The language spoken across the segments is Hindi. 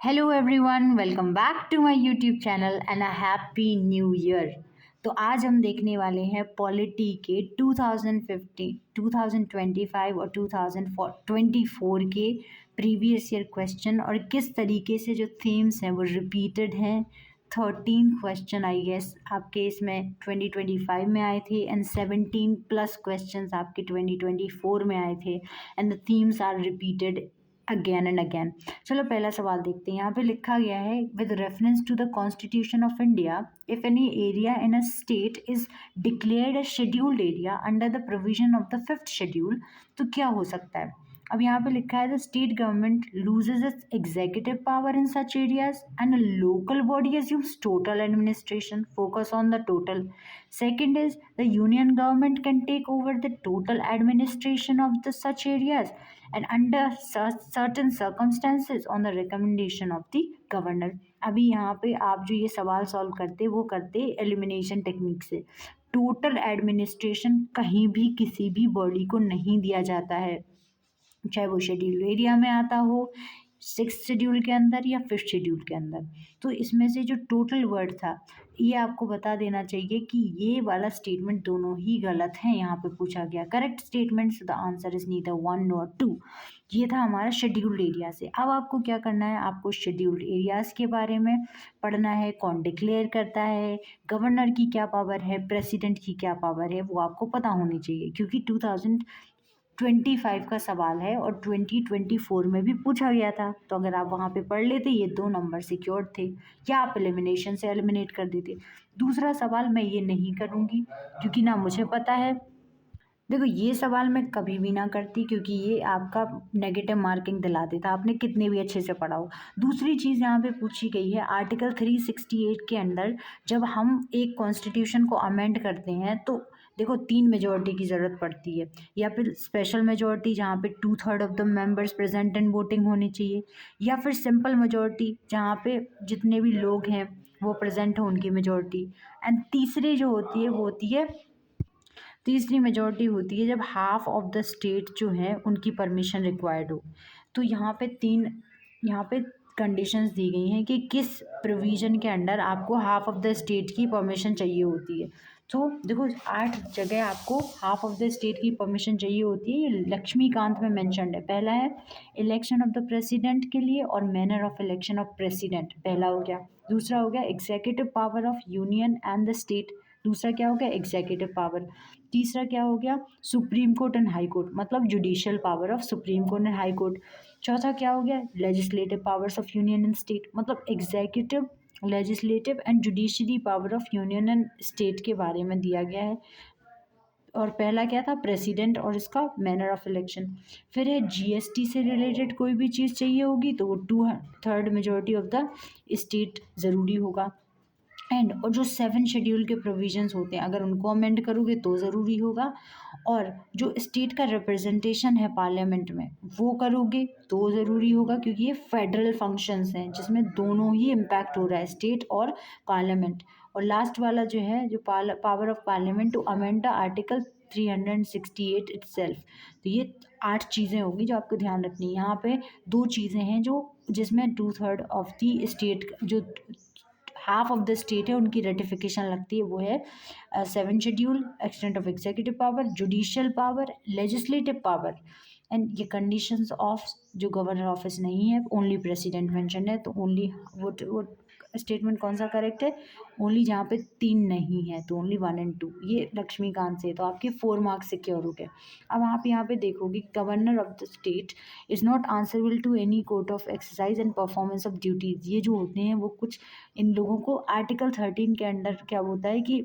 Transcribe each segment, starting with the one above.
Hello everyone, welcome back to my YouTube channel and a happy new year. तो आज हम देखने वाले हैं पॉलिटी के 2015, 2025 और 2024 के प्रीवियस ईयर क्वेश्चन और किस तरीके से जो थीम्स हैं वो रिपीटेड हैं। 13 क्वेश्चन आई गेस आपके इसमें 2025 में आए थे एंड 17 प्लस क्वेश्चंस आपके 2024 में आए थे and the themes are repeated again and again. चलो पहला सवाल देखते हैं। यहाँ पे लिखा गया है with reference to the constitution of India if any area in a state is declared a scheduled area under the provision of the fifth schedule, तो क्या हो सकता है। अब यहाँ पे लिखा है the state government loses it's executive power in such areas and local body assumes total administration, focus on the total. Second is the union government can take over the total administration of the such areas and under certain circumstances on the recommendation of the governor. अभी यहाँ पे आप जो ये सवाल सॉल्व करते वो करते एलिमिनेशन टेक्निक से। टोटल एडमिनिस्ट्रेशन कहीं भी किसी भी बॉडी को नहीं दिया जाता है, चाहे वो शेड्यूल एरिया में आता हो, सिक्स शेड्यूल के अंदर या फिफ्थ शेड्यूल के अंदर। तो इसमें से जो टोटल वर्ड था ये आपको बता देना चाहिए कि ये वाला स्टेटमेंट दोनों ही गलत हैं। यहाँ पे पूछा गया correct statement, the answer is neither 1 nor 2। ये था हमारा शेड्यूल्ड एरिया से। अब आपको क्या करना है, आपको शेड्यूल्ड एरियाज के बारे में पढ़ना है, कौन डिक्लेयर करता है, गवर्नर की क्या पावर है, प्रेसिडेंट की क्या पावर है, वो आपको पता होनी चाहिए क्योंकि 2025 का सवाल है और 2024 में भी पूछा गया था। तो अगर आप वहाँ पे पढ़ लेते ये 2 नंबर सिक्योर्ड थे या आप एलिमिनेशन से एलिमिनेट कर देते। दूसरा सवाल मैं ये नहीं करूँगी क्योंकि ना मुझे पता है। देखो ये सवाल मैं कभी भी ना करती क्योंकि ये आपका नेगेटिव मार्किंग दिला देता, आपने कितने भी अच्छे से पढ़ा हो। दूसरी चीज़ यहाँ पे पूछी गई है आर्टिकल 368 के अंदर जब हम एक कॉन्स्टिट्यूशन को अमेंड करते हैं तो देखो 3 मेजोरिटी की ज़रूरत पड़ती है, या फिर स्पेशल मेजोरिटी जहाँ पे 2/3 of the members present and voting होनी चाहिए, या फिर सिंपल मेजोरिटी जहाँ पे जितने भी लोग हैं वो प्रेजेंट हो उनकी मेजोरिटी। एंड तीसरी जो होती है वो होती है, तीसरी मेजॉरिटी होती है जब हाफ ऑफ द स्टेट जो है उनकी परमिशन रिक्वायर्ड हो। तो यहाँ पे कंडीशंस दी गई हैं कि किस प्रोविज़न के अंडर आपको हाफ ऑफ द स्टेट की परमिशन चाहिए होती है। तो देखो 8 जगह आपको हाफ ऑफ द स्टेट की परमिशन चाहिए होती है, ये लक्ष्मीकांत में मेंशन्ड है। पहला है इलेक्शन ऑफ द प्रेसिडेंट के लिए और manner of election of president, पहला हो गया। दूसरा हो गया executive power of union and the state, दूसरा क्या हो गया एग्जीक्यूटिव पावर। तीसरा क्या हो गया supreme court and high court, मतलब judicial power of supreme court and high court. चौथा क्या हो गया legislative powers of union and state, मतलब executive, legislative and judiciary power of union and state के बारे में दिया गया है। और पहला क्या था प्रेसिडेंट और इसका मैनर ऑफ इलेक्शन। फिर है जीएसटी से रिलेटेड कोई भी चीज़ चाहिए होगी तो वो 2/3 मेजोरिटी ऑफ द स्टेट ज़रूरी होगा। एंड और जो 7 शेड्यूल के प्रोविजंस होते हैं अगर उनको अमेंड करोगे तो ज़रूरी होगा। और जो स्टेट का रिप्रेजेंटेशन है पार्लियामेंट में वो करोगे तो ज़रूरी होगा क्योंकि ये फेडरल फंक्शंस हैं जिसमें दोनों ही इम्पैक्ट हो रहा है, स्टेट और पार्लियामेंट। और लास्ट वाला जो है जो power of parliament to amend the article 368 itself. तो ये 8 चीज़ें होंगी जो आपको ध्यान रखनी है। यहाँ पे 2 चीज़ें हैं जो जिसमें 2/3 ऑफ दी स्टेट, जो हाफ ऑफ द स्टेट है उनकी रेटिफिकेशन लगती है, वो है 7 schedule, extent of executive power, judicial power, legislative power. And ये कंडीशंस ऑफ जो गवर्नर ऑफिस नहीं है, ओनली प्रेसिडेंट मेंशन है। तो ओनली वो स्टेटमेंट कौन सा करेक्ट है, ओनली जहाँ पे 3 नहीं है तो ओनली 1 एंड 2, ये लक्ष्मीकांत से। तो आपके 4 मार्क्स सिक्योर हो गए। अब आप यहाँ पे देखोगे governor of the state is not answerable to any court of exercise and performance of duties. ये जो होते हैं वो कुछ इन लोगों को आर्टिकल 13 के अंडर क्या होता है कि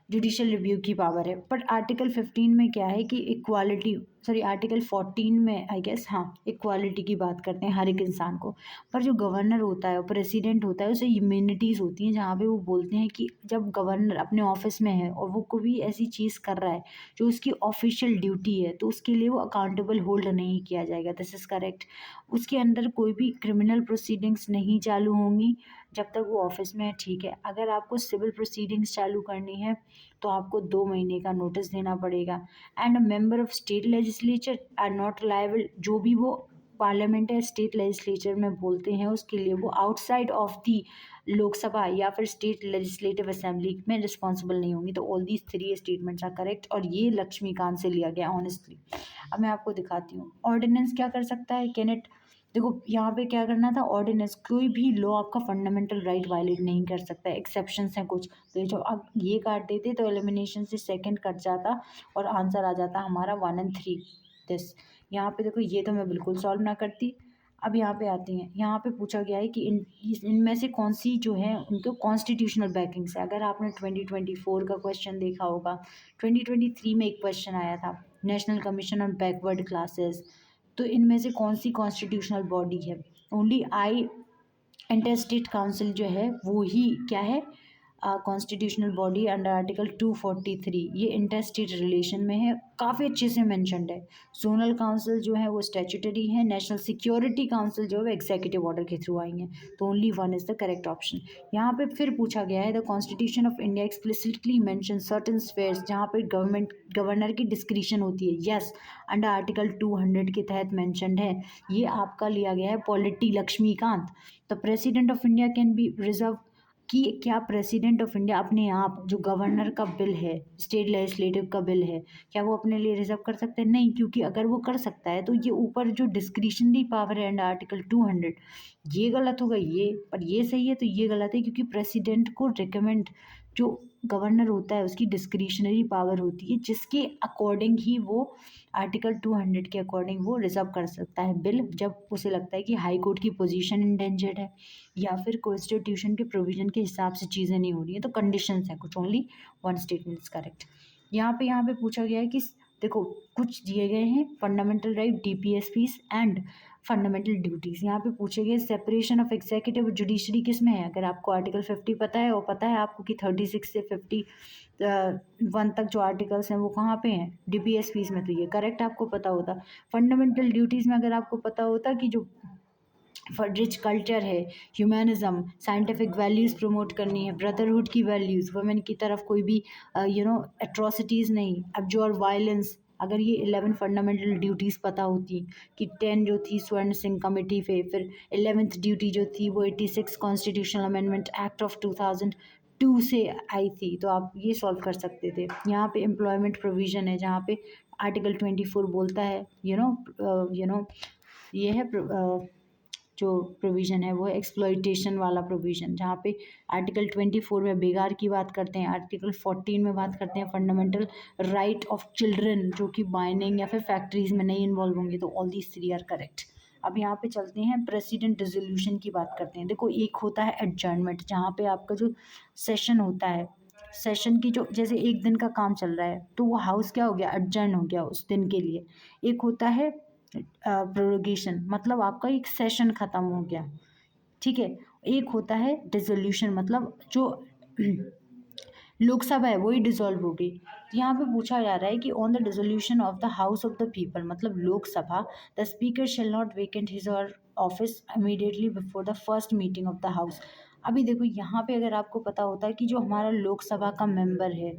जुडिशियल रिव्यू की पावर है। बट आर्टिकल 15 में क्या है कि इक्वालिटी, सॉरी आर्टिकल 14 में आई गेस, हाँ इक्वालिटी की बात करते हैं हर एक इंसान को। पर जो गवर्नर होता है, प्रेसिडेंट होता है, उसे इम्यूनिटीज़ होती हैं जहाँ पे वो बोलते हैं कि जब गवर्नर अपने ऑफिस में है और वो कोई ऐसी चीज़ कर रहा है जो उसकी ऑफिशियल ड्यूटी है तो उसके लिए वो अकाउंटेबल होल्ड नहीं किया जाएगा। This is correct. उसके अंदर कोई भी क्रिमिनल प्रोसीडिंग्स नहीं चालू होंगी जब तक वो ऑफिस में है, ठीक है। अगर आपको सिविल प्रोसीडिंग्स चालू करनी है तो आपको 2 महीने का नोटिस देना पड़ेगा। And a member of state legislature are not liable, जो भी वो पार्लियामेंट या स्टेट लेजिस्लेचर में बोलते हैं उसके लिए वो आउटसाइड ऑफ दी लोकसभा या फिर स्टेट लेजिस्लेटिव असेंबली में रिस्पॉन्सिबल नहीं होंगी। तो all these three statements are correct और ये लक्ष्मीकांत से लिया गया ऑनेस्टली। अब मैं आपको दिखाती हूँ ऑर्डिनेंस क्या कर सकता है, कैन इट, देखो यहाँ पे क्या करना था, ऑर्डिनेंस कोई भी लॉ आपका फंडामेंटल राइट वायलेट नहीं कर सकता, एक्सेप्शंस हैं कुछ। तो ये जो अब ये काट देते तो एलिमिनेशन से सेकंड कट जाता और आंसर आ जाता हमारा 1 और 3 दिस। यहाँ पे देखो ये तो मैं बिल्कुल सॉल्व ना करती। अब यहाँ पे आती हैं, यहाँ पे पूछा गया है कि इनमें से कौन सी जो है उनको कॉन्स्टिट्यूशनल बैकिंग्स है। अगर आपने 2024 का क्वेश्चन देखा होगा, 2023 में एक क्वेश्चन आया था national commission on backward classes, तो इनमें से कौन सी कॉन्स्टिट्यूशनल बॉडी है। ओनली आई इंटरस्टेट काउंसिल जो है वो ही क्या है, कॉन्स्टिट्यूशनल बॉडी अंडर आर्टिकल 243, ये इंटरस्टेट रिलेशन में है, काफ़ी अच्छे से मेंशन्ड है। जोनल काउंसिल जो है वो स्टैट्यूटरी है, नेशनल सिक्योरिटी काउंसिल जो है एग्जीक्यूटिव ऑर्डर के थ्रू आई है। तो only one is the correct option. यहाँ पे फिर पूछा गया है the constitution of India explicitly mention certain spheres, जहाँ पे गवर्नर की डिस्क्रिशन होती है, यस अंडर आर्टिकल 200 के तहत मैंशनड है। ये आपका लिया गया है polity Laxmikanth. The president of India can be reserve, कि क्या प्रेसिडेंट ऑफ इंडिया अपने आप जो गवर्नर का बिल है, स्टेट लेजिस्लेटिव का बिल है, क्या वो अपने लिए रिजर्व कर सकते हैं? नहीं, क्योंकि अगर वो कर सकता है तो ये ऊपर जो डिस्क्रिशनरी पावर है अंडर आर्टिकल 200, ये गलत होगा ये, पर ये सही है तो ये गलत है, क्योंकि प्रेसिडेंट को रिकमेंड, जो गवर्नर होता है उसकी डिस्क्रिशनरी पावर होती है जिसके अकॉर्डिंग ही वो आर्टिकल 200 के अकॉर्डिंग वो रिजर्व कर सकता है बिल, जब उसे लगता है कि हाई कोर्ट की पोजीशन इंडेंजर्ड है या फिर कॉन्स्टिट्यूशन के प्रोविजन के हिसाब से चीज़ें नहीं हो रही हैं, तो कंडीशंस हैं कुछ, only one statement is correct. यहाँ पे पूछा गया है कि देखो कुछ दिए गए हैं fundamental right, DPSPs and fundamental duties. यहाँ पे पूछे गए सेपरेशन ऑफ एग्जीक्यूटिव और जुडिशरी किस में है। अगर आपको आर्टिकल 50 पता है और पता है आपको कि 36 से 51 तक जो आर्टिकल्स हैं वो कहाँ पे हैं, डीपीएसपीज में, तो ये करेक्ट आपको पता होता। फंडामेंटल ड्यूटीज़ में अगर आपको पता होता कि जो रिच कल्चर है, ह्यूमैनिज्म, साइंटिफिक वैल्यूज़ प्रमोट करनी है, ब्रदरहुड की वैल्यूज़, वुमेन की तरफ कोई भी एट्रोसिटीज़ नहीं, अब्जॉर्ब वायलेंस, अगर ये 11 फंडामेंटल ड्यूटीज़ पता होती, कि 10 जो थी स्वर्ण सिंह कमेटी पे, फिर 11th ड्यूटी जो थी वो 86 कॉन्स्टिट्यूशनल अमेंडमेंट एक्ट ऑफ 2002 से आई थी, तो आप ये सॉल्व कर सकते थे। यहाँ पे एम्प्लॉयमेंट प्रोविज़न है जहाँ पे आर्टिकल 24 बोलता है ये है जो प्रोविज़न है वो एक्सप्लॉइटेशन वाला प्रोविज़न, जहाँ पे आर्टिकल 24 में बेगार की बात करते हैं, आर्टिकल 14 में बात करते हैं फंडामेंटल राइट ऑफ चिल्ड्रन, जो कि माइनिंग या फिर फैक्ट्रीज में नहीं इन्वॉल्व होंगे। तो all these three are correct. अब यहाँ पे चलते हैं प्रेसिडेंट डिसोल्यूशन की बात करते हैं। देखो एक होता है एडजर्नमेंट, जहाँ पे आपका जो सेशन होता है, सेशन की जो जैसे एक दिन का काम चल रहा है तो वो हाउस क्या हो गया, एडजर्न हो गया उस दिन के लिए। एक होता है प्रोरोगेशन, मतलब आपका एक सेशन ख़त्म हो गया, ठीक है। एक होता है डिसोल्यूशन, मतलब जो लोकसभा है वही डिसॉल्व हो गई। तो यहाँ पे पूछा जा रहा है कि on the dissolution of the house of the people, मतलब Lok Sabha, the speaker shall not vacant his और office immediately before the first meeting of the house. अभी देखो यहाँ पे अगर आपको पता होता है कि जो हमारा लोकसभा का मेंबर है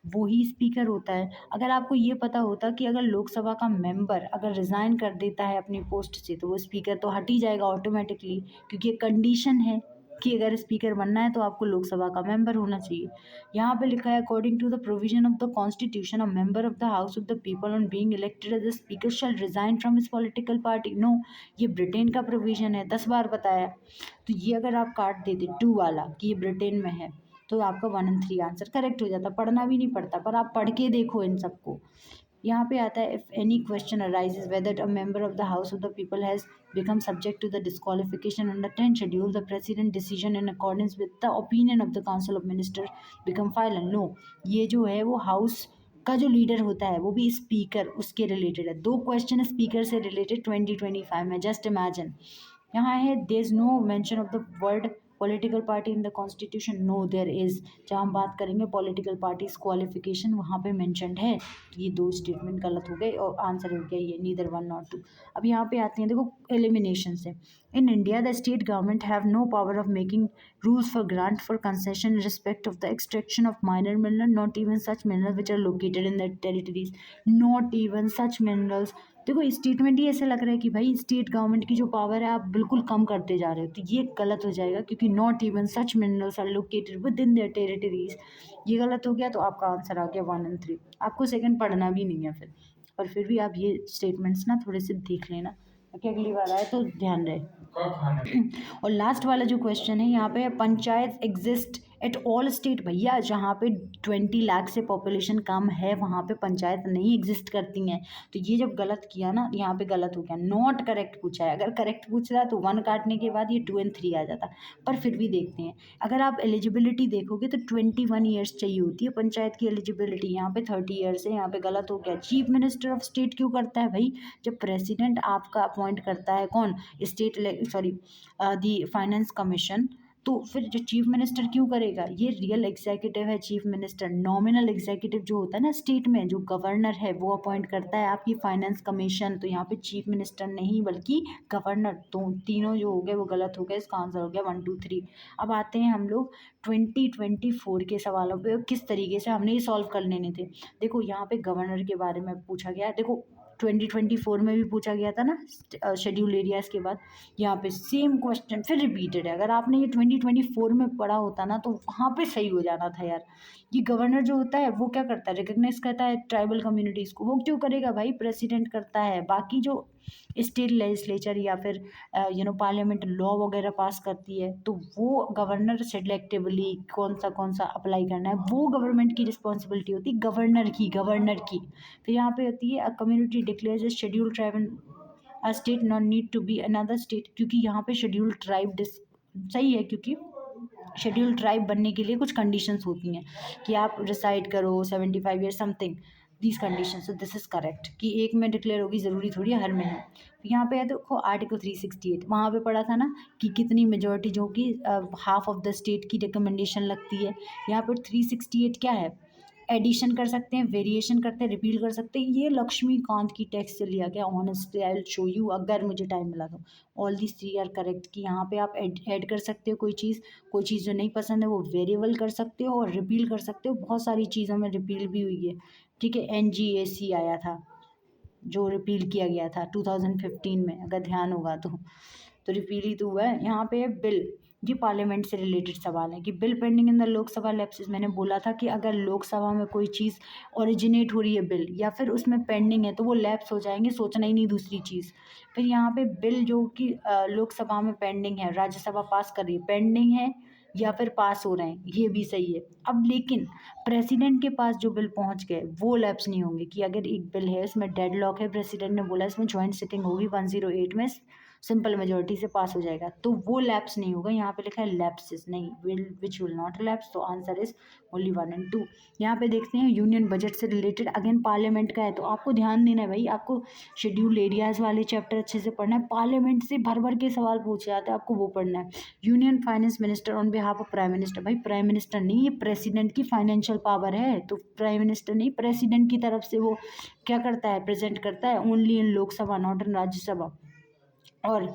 वो ही स्पीकर होता है, अगर आपको ये पता होता कि अगर लोकसभा का मेंबर अगर रिज़ाइन कर देता है अपनी पोस्ट से तो वो स्पीकर तो हट ही जाएगा ऑटोमेटिकली, क्योंकि ये कंडीशन है कि अगर स्पीकर बनना है तो आपको लोकसभा का मेंबर होना चाहिए। यहाँ पे लिखा है according to the provision of the constitution a member of the house of the people on being elected as a speaker shall resign from his political party. No, ये ब्रिटेन का प्रोविजन है, 10 बार बताया। तो ये अगर आप काट देते 2 वाला कि ये ब्रिटेन में है तो आपका 1 और 3 आंसर करेक्ट हो जाता, पढ़ना भी नहीं पड़ता, पर आप पढ़ के देखो इन सबको। यहाँ पे आता है if any question arises whether a member of the house of the people has become subject to the disqualification under 10 schedule, the president decision in accordance with the opinion of the council of minister become final. No, ये जो है वो हाउस का जो लीडर होता है वो भी स्पीकर उसके रिलेटेड है। 2 क्वेश्चन स्पीकर से रिलेटेड 2025 में, जस्ट इमेजिन। यहाँ है there is no mention of the word political party in the constitution. No there is, जब हम बात करेंगे पॉलिटिकल पार्टीज क्वालिफिकेशन वहाँ पे मेंशनड है। ये 2 स्टेटमेंट गलत हो गए और आंसर हो गया ये नीदर 1 नॉट 2। अब यहाँ पे आते हैं देखो एलिमिनेशन से, In India, the state government have no power of making rules for grant for concession in respect of the extraction of minor mineral, not even such minerals which are located in their territories, not even such minerals. देखो स्टेटमेंट ही ऐसे लग रहा है कि भाई स्टेट गवर्नमेंट की जो पावर है आप बिल्कुल कम करते जा रहे हो, तो ये गलत हो जाएगा क्योंकि not even such minerals are located within their territories. ये गलत हो गया तो आपका आंसर आ गया 1 और 3। आपको सेकंड पढ़ना भी नहीं है फिर, और फिर भी आप ये स्टेटमेंट्स ना थोड़े से देख लेना ताकि अगली बार आए तो ध्यान रहे। और लास्ट वाला जो क्वेश्चन है यहाँ पे, panchayat exist at all state. भैया जहाँ पे 20 लाख से पॉपुलेशन कम है वहाँ पे पंचायत नहीं एग्जिस्ट करती हैं। तो ये जब गलत किया ना, यहाँ पे गलत हो गया, नॉट करेक्ट पूछा है। अगर करेक्ट पूछ रहा तो 1 काटने के बाद ये 2 और 3 आ जाता। पर फिर भी देखते हैं, अगर आप एलिजिबिलिटी देखोगे तो 21 ईयर्स चाहिए होती है पंचायत की एलिजिबिलिटी, यहाँ पे 30 ईयर्स है। यहाँ पे गलत हो गया। चीफ मिनिस्टर ऑफ स्टेट क्यों करता है भाई? जब प्रेसिडेंट आपका अपॉइंट करता है, कौन? स्टेट सॉरी दी फाइनेंस कमीशन, तो फिर जो चीफ मिनिस्टर क्यों करेगा? ये रियल एग्जीक्यूटिव है चीफ मिनिस्टर। नॉमिनल एग्जीक्यूटिव जो होता है ना स्टेट में, जो गवर्नर है वो अपॉइंट करता है आपकी फाइनेंस कमीशन। तो यहाँ पे चीफ मिनिस्टर नहीं बल्कि गवर्नर। तो तीनों जो हो गए वो गलत हो गए, इसका आंसर हो गया 1 2 3। अब आते हैं हम लोग 2024 के सवालों पे, किस तरीके से हमने ये सॉल्व कर लेने थे। देखो यहाँ पे गवर्नर के बारे में पूछा गया है। देखो 2024 में भी पूछा गया था ना शेड्यूल एरियाज के बाद, यहाँ पे सेम क्वेश्चन फिर रिपीटेड है। अगर आपने ये 2024 में पढ़ा होता ना तो वहाँ पे सही हो जाना था यार। ये गवर्नर जो होता है वो क्या करता है? रिकग्नाइज करता है ट्राइबल कम्युनिटीज़ को। वो क्यों करेगा भाई? प्रेसिडेंट करता है। बाकी जो स्टेट लेजिस्लेचर या फिर पार्लियामेंट लॉ वगैरह पास करती है तो वो गवर्नर सेलेक्टिवली कौन सा अप्लाई करना है वो गवर्नमेंट की रिस्पॉन्सिबिलिटी होती है, गवर्नर की। फिर यहाँ पे होती है, a community declares a schedule tribe a state not need to be another state. क्योंकि यहाँ पे शेड्यूल ट्राइब सही है, क्योंकि शेड्यूल ट्राइब बनने के लिए कुछ कंडीशंस होती हैं कि आप रिसाइड करो 75 year something, these condition. So this is correct कि एक में डिक्लेयर होगी, ज़रूरी थोड़ी है हर में है। तो यहाँ पे है देखो आर्टिकल 368, वहाँ पे पढ़ा था ना कि कितनी मेजोरिटी जो कि हाफ ऑफ द स्टेट की रिकमेंडेशन लगती है। यहाँ पर 368 क्या है? एडिशन कर सकते हैं, वेरिएशन करते हैं, रिपील कर सकते हैं। ये लक्ष्मीकांत की टेक्स्ट से लिया गया। Honestly I will show you अगर मुझे टाइम मिला तो। ऑल दिस 3 आर करेक्ट कि यहाँ पे आप ऐड कर सकते हो कोई चीज़ जो नहीं पसंद है वो वेरिएबल कर सकते हो और रिपील कर सकते हो। बहुत सारी चीज़ों में रिपील भी हुई है। ठीक है, NGAC आया था जो रिपील किया गया था 2015 में, अगर ध्यान होगा तो रिपील ही तो हुआ है। यहाँ पे बिल, ये पार्लियामेंट से रिलेटेड सवाल है कि bill pending in the Lok Sabha lapses. मैंने बोला था कि अगर लोकसभा में कोई चीज़ ओरिजिनेट हो रही है बिल या फिर उसमें पेंडिंग है तो वो लैप्स हो जाएंगे, सोचना ही नहीं दूसरी चीज़। फिर यहाँ पे बिल जो कि लोकसभा में पेंडिंग है, राज्यसभा पास कर रही है, पेंडिंग है या फिर पास हो रहे हैं, ये भी सही है। अब लेकिन प्रेसिडेंट के पास जो बिल पहुंच गए वो लैप्स नहीं होंगे। कि अगर एक बिल है इसमें डेडलॉक है, प्रेसिडेंट ने बोला इसमें जॉइंट सिटिंग होगी 108 में सिंपल मेजोरिटी से पास हो जाएगा, तो वो लैप्स नहीं होगा। यहाँ पे लिखा है लैप्सेस नहीं, विच विल नॉट लैप्स। तो आंसर इज ओनली 1 और 2। यहाँ पे देखते हैं यूनियन बजट से रिलेटेड, अगेन पार्लियामेंट का है तो आपको ध्यान देना है भाई। आपको शेड्यूल एरियाज वाले चैप्टर अच्छे से पढ़ना है। पार्लियामेंट से भर भर के सवाल पूछे जाते हैं, आपको वो पढ़ना है। Union finance minister on behalf of prime minister. भाई प्राइम मिनिस्टर नहीं, ये प्रेसिडेंट की फाइनेंशियल पावर है, तो प्राइम मिनिस्टर नहीं, प्रेसिडेंट की तरफ से वो क्या करता है? प्रेजेंट करता है। Only in Lok Sabha not in Rajya Sabha. और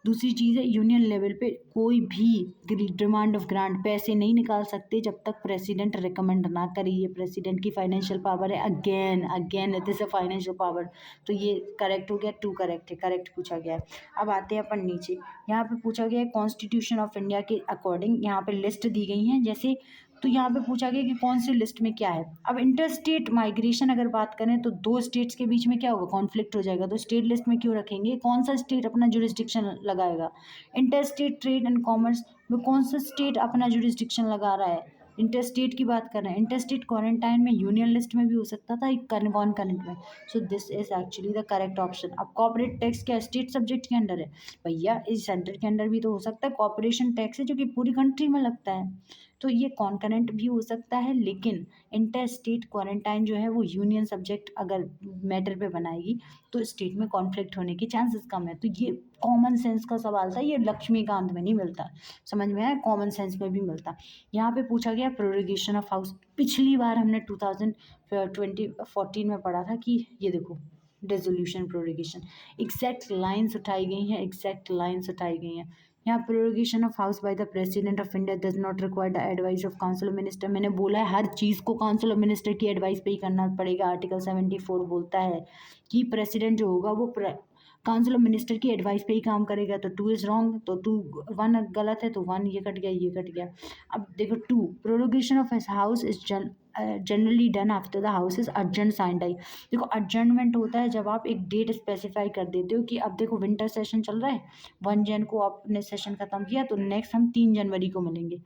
दूसरी चीज़ है, यूनियन लेवल पे कोई भी डिमांड ऑफ ग्रांट पैसे नहीं निकाल सकते जब तक प्रेसिडेंट रिकमेंड ना करे। ये प्रेसिडेंट की फाइनेंशियल पावर है। Again it is a financial power. तो ये करेक्ट हो गया, 2 करेक्ट है, करेक्ट पूछा गया है। अब आते हैं अपन नीचे। यहाँ पे पूछा गया है कॉन्स्टिट्यूशन ऑफ इंडिया के अकॉर्डिंग, यहाँ पे लिस्ट दी गई हैं जैसे। तो यहाँ पे पूछा गया कि कौन सी लिस्ट में क्या है। अब इंटर स्टेट माइग्रेशन अगर बात करें तो 2 स्टेट्स के बीच में क्या होगा? कॉन्फ्लिक्ट हो जाएगा। तो स्टेट लिस्ट में क्यों रखेंगे? कौन सा स्टेट अपना जुरिस्डिक्शन लगाएगा? Inter state trade and commerce में कौन सा स्टेट अपना जुरिस्डिक्शन लगा रहा है? इंटर स्टेट की बात कर रहे हैं। इंटर स्टेट क्वारंटाइन में यूनियन लिस्ट में भी हो सकता था, एक कॉन करंट में। So this is actually the correct option. अब कॉर्पोरेट टैक्स क्या स्टेट सब्जेक्ट के अंडर है? भैया इस सेंटर के अंडर भी तो हो सकता है। कॉर्पोरेशन टैक्स है जो कि पूरी कंट्री में लगता है, तो ये कॉन्करेंट भी हो सकता है। लेकिन इंटर स्टेट क्वारंटाइन जो है वो यूनियन सब्जेक्ट अगर मैटर पे बनाएगी तो स्टेट में कॉन्फ्लिक्ट होने के चांसेस कम है। तो ये कॉमन सेंस का सवाल था, ये लक्ष्मीकांत में नहीं मिलता। समझ में आया? कॉमन सेंस में भी मिलता। यहाँ पे पूछा गया प्रोरोगेशन ऑफ हाउस। पिछली बार हमने 2014 में पढ़ा था कि ये देखो रेजोल्यूशन प्रोरोगेशन, एग्जैक्ट लाइन्स उठाई गई हैं, एग्जैक्ट लाइन्स उठाई गई हैं यहाँ। Prorogation of house by the president of India does not require the advice of council of minister. मैंने बोला है हर चीज़ को काउंसिल ऑफ मिनिस्टर की एडवाइस पे ही करना पड़ेगा। आर्टिकल 74 बोलता है कि प्रेसिडेंट जो होगा वो काउंसिल ऑफ मिनिस्टर की एडवाइस पे ही काम करेगा। तो 2 इज़ रॉन्ग, तो 2 1 गलत है, तो 1 ये कट गया, ये कट गया। अब देखो 2, prorogation of house is generally done after the house is adjourned sine die. देखो अर्जेंटमेंट होता है जब आप एक डेट स्पेसिफाई कर देते हो कि अब देखो विंटर सेशन चल रहा है, 1 जन को आपने सेशन खत्म किया तो नेक्स्ट हम 3 जनवरी को मिलेंगे।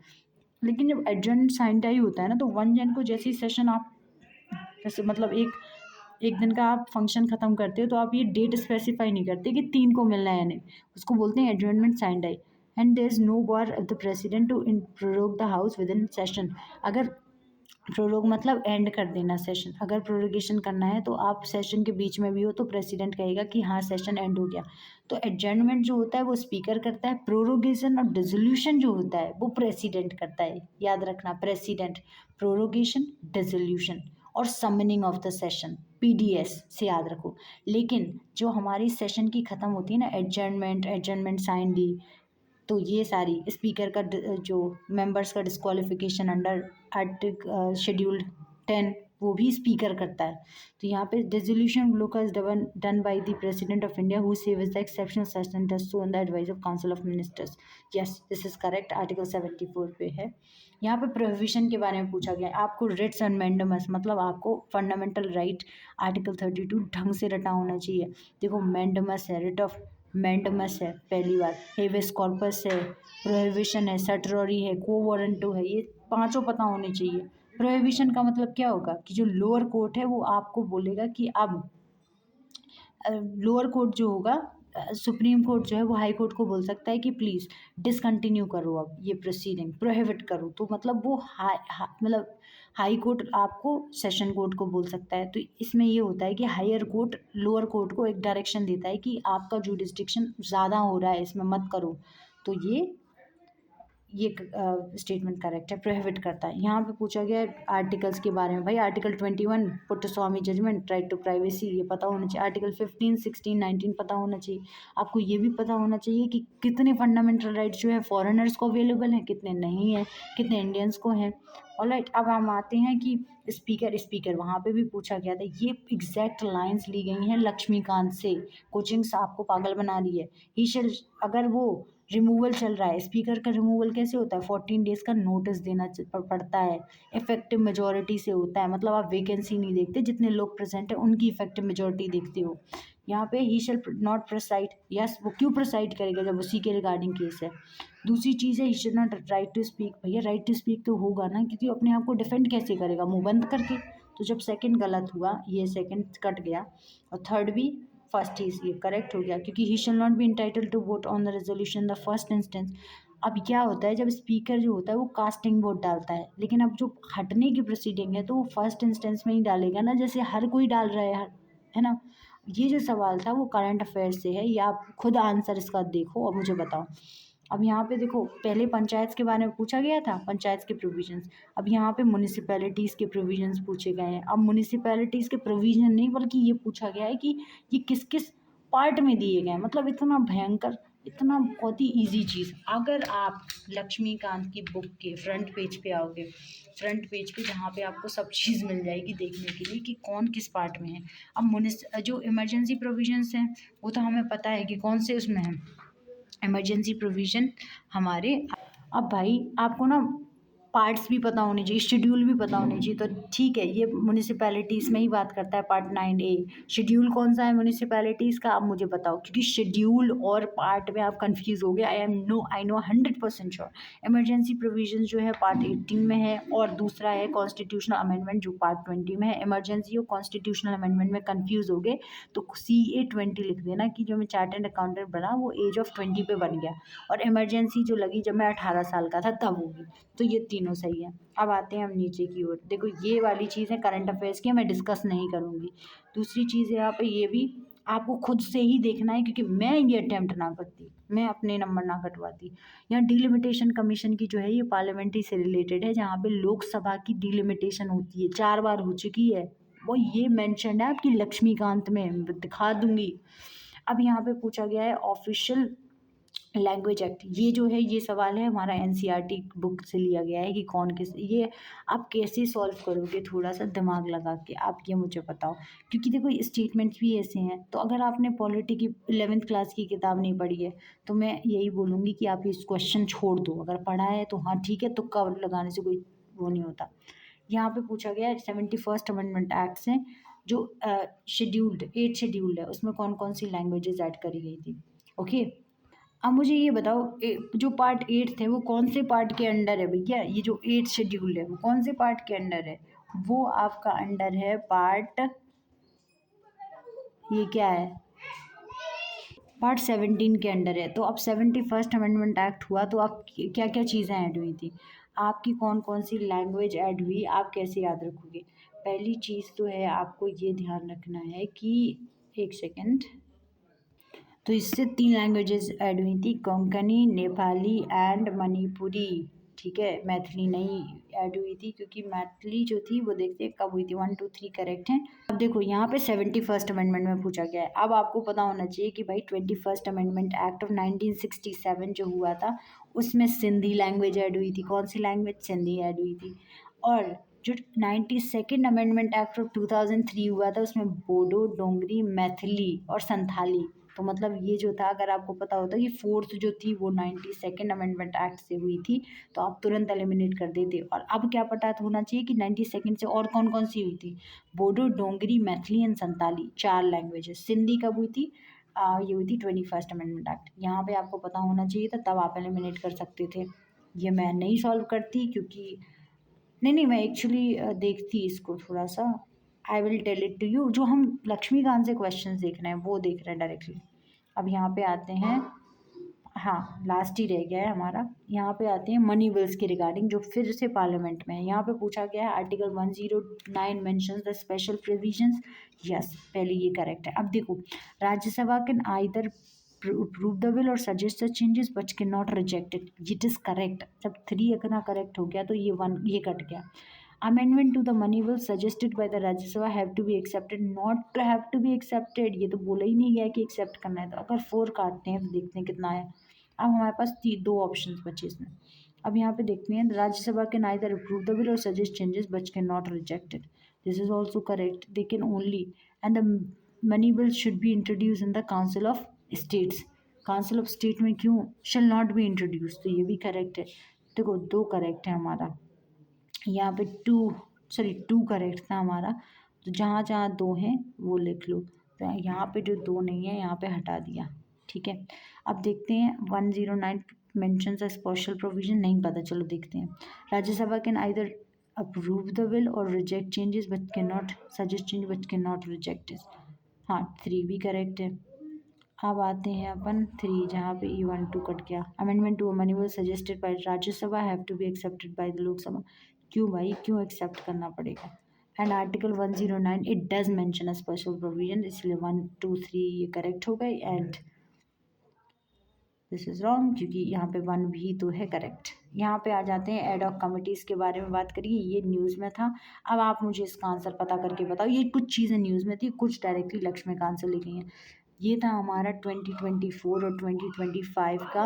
लेकिन जब अर्जेंट साइंड आई होता है ना, तो 1 जन को जैसे ही सेशन आप जैसे मतलब एक दिन का आप फंक्शन ख़त्म करते हो तो आप ये डेट स्पेसिफाई नहीं करते कि 3 को मिलना है यानी, उसको बोलते हैं adjournment sine die. And there is no power of the president to prorogue the house within session. अगर प्रोरोग मतलब एंड कर देना सेशन, अगर प्रोरोगेशन करना है तो आप सेशन के बीच में भी हो तो प्रेसिडेंट कहेगा कि हाँ सेशन एंड हो गया। तो एडजर्नमेंट जो होता है वो स्पीकर करता है, प्रोरोगेशन और डिसोल्यूशन जो होता है वो प्रेसिडेंट करता है। याद रखना, प्रेसिडेंट, प्रोरोगेशन, डिसोल्यूशन और summoning of the session, PDS से याद रखो। लेकिन जो हमारी सेशन की ख़त्म होती है ना, एडजर्नमेंट साइन डी, तो ये सारी स्पीकर का जो मेंबर्स का डिस्क्वालिफिकेशन अंडर शेड्यूल 10 वो भी स्पीकर करता है। तो यहाँ पे dissolution blockers done by the president of India who saves the exceptional session does so on the advice of council of ministers. Yes this is correct, article 74 पे है। यहाँ पे प्रोहिबिशन के बारे में पूछा गया है आपको, रिट्स एंड मैंडमस मतलब आपको फंडामेंटल राइट आर्टिकल 32 ढंग से रटा होना चाहिए। देखो मैंडमस है, रिट ऑफ मैंडमस है पहली बार, हेविस कॉर्पस है, प्रोहिबिशन है, सटरॉरी है, को वारंटो है, ये पांचों पता होने चाहिए। प्रोहिबिशन का मतलब क्या होगा कि जो लोअर कोर्ट है वो आपको बोलेगा कि अब लोअर कोर्ट जो होगा, सुप्रीम कोर्ट जो है वो हाई कोर्ट को बोल सकता है कि प्लीज़ डिसकंटिन्यू करो अब ये प्रोसीडिंग, प्रोहिबिट करो। तो मतलब वो मतलब हाई कोर्ट आपको सेशन कोर्ट को बोल सकता है। तो इसमें ये होता है कि हायर कोर्ट लोअर कोर्ट को एक डायरेक्शन देता है कि आपका जुडिस्डिक्शन ज़्यादा हो रहा है, इसमें मत करो। तो ये स्टेटमेंट करेक्ट है, प्रोहिबिट करता है। यहाँ पे पूछा गया है आर्टिकल्स के बारे में, भाई article 21 Puttaswamy judgment, right to privacy, ये पता होना चाहिए। आर्टिकल 15, 16, 19 पता होना चाहिए। आपको ये भी पता होना चाहिए कि कितने फंडामेंटल राइट्स जो है फॉरेनर्स को अवेलेबल हैं, कितने नहीं हैं, कितने इंडियंस को हैं। ऑलराइट, अब हम आते हैं कि स्पीकर वहाँ पे भी पूछा गया था। ये एग्जैक्ट लाइंस ली गई हैं लक्ष्मीकांत से, कोचिंग्स आपको पागल बना रही है। ही शेल, अगर वो रिमूवल चल रहा है, स्पीकर का रिमूवल कैसे होता है, 14 डेज का नोटिस देना पड़ता है, इफेक्टिव मेजोरिटी से होता है। मतलब आप वैकेंसी नहीं देखते, जितने लोग प्रेजेंट है उनकी इफेक्टिव मेजोरिटी देखते हो। यहाँ पे ही शेल नॉट प्रोसाइड, यस वो क्यों प्रोसाइड करेगा जब उसी के रिगार्डिंग केस है। दूसरी चीज़ है he should not right to speak, भैया राइट टू स्पीक तो होगा ना, क्योंकि अपने आप को डिफेंड कैसे करेगा, मुंह बंद करके। तो जब सेकंड गलत हुआ, ये सेकंड कट गया, और थर्ड भी फर्स्ट ही ये करेक्ट हो गया, क्योंकि he shall not be entitled to vote on the resolution the first instance. अब क्या होता है जब स्पीकर जो होता है वो कास्टिंग वोट डालता है, लेकिन अब जो हटने की प्रोसीडिंग है तो वो फर्स्ट इंस्टेंस में ही डालेगा ना, जैसे हर कोई डाल रहा है ना। ये जो सवाल था वो करंट अफेयर से है, या आप खुद आंसर इसका देखो और मुझे बताओ। अब यहाँ पे देखो, पहले पंचायत के बारे में पूछा गया था, पंचायत के प्रोविजंस। अब यहाँ पे म्यूनिसिपैलिटीज़ के प्रोविजंस पूछे गए हैं। अब म्यूनिसिपैलिटीज़ के प्रोविजन नहीं, बल्कि ये पूछा गया है कि ये किस किस पार्ट में दिए गए हैं। मतलब इतना भयंकर, इतना बहुत ही ईजी चीज़। अगर आप लक्ष्मीकांत की बुक के फ्रंट पेज पे आओगे, फ्रंट पेज पे जहाँ पे आपको सब चीज़ मिल जाएगी देखने के लिए कि कौन किस पार्ट में है। अब जो इमरजेंसी प्रोविजंस हैं वो तो हमें पता है कि कौन से उसमें है, इमरजेंसी प्रोविज़न हमारे। अब भाई आपको ना पार्ट्स भी पता होने चाहिए, शेड्यूल भी पता होने चाहिए। तो ठीक है, ये म्यूनिसिपैलिटीज़ में ही बात करता है, पार्ट 9A। शेड्यूल कौन सा है म्यूनिसिपैलिटीज़ का, आप मुझे बताओ, क्योंकि शेड्यूल और पार्ट में आप कंफ्यूज हो गए। I know 100% sure. Emergency provision जो है पार्ट 18 में है, और दूसरा है कॉन्स्टिट्यूशनल अमेंडमेंट जो पार्ट 20 में है। इमरजेंसी और कॉन्स्टिट्यूशनल अमेंडमेंट में कंफ्यूज हो गए तो CA20 लिख देना कि जो मैं चार्टर्ड अकाउंटेंट बना वो एज ऑफ 20 पे बन गया, और इमरजेंसी जो लगी जब मैं 18 साल का था तब होगी। तो ये तीनों सही है। अब आते हैं हम नीचे की ओर। देखो ये वाली चीज़ें करंट अफेयर्स की मैं डिस्कस नहीं करूँगी। दूसरी चीज़ है यहाँ पे, ये भी आपको खुद से ही देखना है, क्योंकि मैं ये अटेम्प्ट ना करती, मैं अपने नंबर ना कटवाती। यहाँ डिलिमिटेशन कमीशन की जो है ये पार्लियामेंट्री से रिलेटेड है, जहाँ पे लोकसभा की डिलिमिटेशन होती है, 4 बार हो चुकी है वो ये मेंशन है आपकी लक्ष्मीकांत में, दिखा दूंगी। अब यहाँ पे पूछा गया है ऑफिशियल लैंग्वेज एक्ट, ये जो है ये सवाल है हमारा एनसीईआरटी बुक से लिया गया है कि कौन किस, ये आप कैसे सॉल्व करोगे, थोड़ा सा दिमाग लगा के आप ये मुझे बताओ, क्योंकि देखो स्टेटमेंट्स भी ऐसे हैं। तो अगर आपने पॉलिटी की 11th क्लास की किताब नहीं पढ़ी है तो मैं यही बोलूँगी कि आप इस क्वेश्चन छोड़ दो, अगर पढ़ा है तो हाँ ठीक है, तुक्का लगाने से कोई वो नहीं होता। यहाँ पे पूछा गया है 71st अमेंडमेंट एक्ट से जो शेड्यूल्ड 8 शेड्यूल्ड है उसमें कौन कौन सी लैंग्वेजेस ऐड करी गई थी। ओके, अब मुझे ये बताओ जो पार्ट 8 थे वो कौन से पार्ट के अंडर है भैया, ये जो 8 शेड्यूल है वो कौन से पार्ट के अंडर है, वो आपका अंडर है पार्ट, ये क्या है, पार्ट 17 के अंडर है। तो अब 71st अमेंडमेंट एक्ट हुआ तो आप क्या क्या चीज़ें ऐड हुई थी, आपकी कौन कौन सी लैंग्वेज ऐड हुई, आप कैसे याद रखोगे। पहली चीज़ तो है आपको ये ध्यान रखना है कि, एक सेकेंड, तो इससे 3 लैंग्वेजेस ऐड हुई थी, कोंकणी, नेपाली एंड मणिपुरी। ठीक है, मैथिली नहीं ऐड हुई थी क्योंकि मैथिली जो थी वो देखते कब हुई थी, 1 2 3 करेक्ट है। अब देखो यहाँ पे 71st अमेंडमेंट में पूछा गया है। अब आपको पता होना चाहिए कि भाई 21st अमेंडमेंट एक्ट ऑफ 1967 जो हुआ था उसमें सिंधी लैंग्वेज ऐड हुई थी। कौन सी लैंग्वेज, सिंधी ऐड हुई थी। और जो 92nd अमेंडमेंट एक्ट ऑफ 2003 हुआ था उसमें बोडो, डोंगरी, मैथिली और संथाली, तो मतलब ये जो था, अगर आपको पता होता कि फोर्थ जो थी वो 92nd अमेंडमेंट एक्ट से हुई थी तो आप तुरंत एलिमिनेट कर देते। और अब क्या पता होना चाहिए कि 92nd से और कौन कौन सी हुई थी, बोडो, डोंगरी, मैथिली एंड संताली, 4 लैंग्वेजेस। सिंधी कब हुई थी, ये हुई थी 21st अमेंडमेंट एक्ट। यहाँ पे आपको पता होना चाहिए था, तब आप एलिमिनेट कर सकते थे। ये मैं नहीं सॉल्व करती क्योंकि, नहीं नहीं, मैं एक्चुअली देखती इसको थोड़ा सा। I will tell it to you, जो हम लक्ष्मीकांत से क्वेश्चंस देख रहे हैं वो देख रहे हैं डायरेक्टली। अब यहाँ पे आते हैं, हाँ लास्ट ही रह गया है हमारा, यहाँ पे आते हैं मनी बिल्स के रिगार्डिंग जो फिर से पार्लियामेंट में है। यहाँ पे पूछा गया है article 109 mentions the special provisions. Yes, पहले ये करेक्ट है। अब देखो, Rajya Sabha can either approve the bill or suggest the changes but cannot reject it, it is correct। जब 3 अगर करेक्ट हो गया तो ये 1 ये कट गया। Amendment to the money bill suggested by the Rajya Sabha have to be accepted, not have to be accepted, ये तो बोला ही नहीं गया कि एक्सेप्ट करना है। तो अगर 4 काटते हैं तो देखते हैं कितना है। अब हमारे पास 2 ऑप्शन बचे इसमें। अब यहाँ पे देखते हैं, Rajya Sabha can either approve the bill और suggest changes but can not reject it, this is also correct. They can only, and the money bill should be introduce in the council of states, council of state में क्यों, शेल नॉट बी इंट्रोड्यूस, तो ये भी करेक्ट है। देखो 2 करेक्ट है हमारा, यहाँ पे 2 करेक्ट था हमारा। तो जहाँ जहाँ 2 हैं वो लिख लो, तो यहाँ पे जो 2 नहीं है यहाँ पे हटा दिया। ठीक है, अब देखते हैं 109 मेंशंस अ स्पेशल प्रोविजन, नहीं पता, चलो देखते हैं। Rajya Sabha can either approve the bill और reject changes but can not suggest change but can not reject it, हाँ 3 भी करेक्ट है। अब आते हैं अपन 3 जहाँ पे E12 कट गया। Amendment to money bill suggested by Rajya Sabha have to be accepted by the Lok Sabha, क्यों भाई, क्यों एक्सेप्ट करना पड़ेगा। And article 109 it does mention a special provision, इसलिए 1 2 3 ये करेक्ट हो गए। एंड दिस इज रॉन्ग क्योंकि यहाँ पे 1 भी तो है करेक्ट। यहाँ पे आ जाते हैं एडॉक कमिटीज़ के बारे में बात करिए, ये न्यूज़ में था। अब आप मुझे इसका आंसर पता करके बताओ, ये कुछ चीज़ें न्यूज़ में थी, कुछ डायरेक्टली लक्ष्मीकांत से लिखी हैं। ये था हमारा 2024 और 2025 का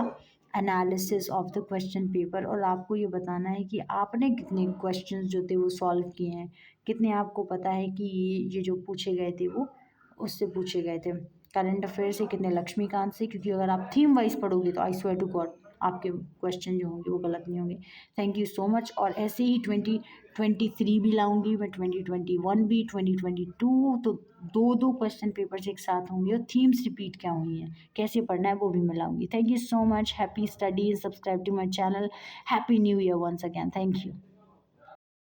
analysis of the question paper, और आपको ये बताना है कि आपने कितने क्वेश्चंस जो थे वो सॉल्व किए हैं, कितने आपको पता है कि ये जो पूछे गए थे वो उससे पूछे गए थे, करंट अफेयर से, कितने लक्ष्मीकांत से। क्योंकि अगर आप थीम वाइज पढ़ोगे तो आई स्वेयर टू गॉड आपके क्वेश्चन जो होंगे वो गलत नहीं होंगे। Thank you so much. और ऐसे ही 2023 भी लाऊंगी मैं, 2021 भी, 2022, तो 2 क्वेश्चन पेपर्स एक साथ होंगे और थीम्स रिपीट क्या हुई हैं, कैसे पढ़ना है वो भी मैं लाऊंगी। Thank you so much, happy studies, subscribe to my channel, happy new year once again, thank you.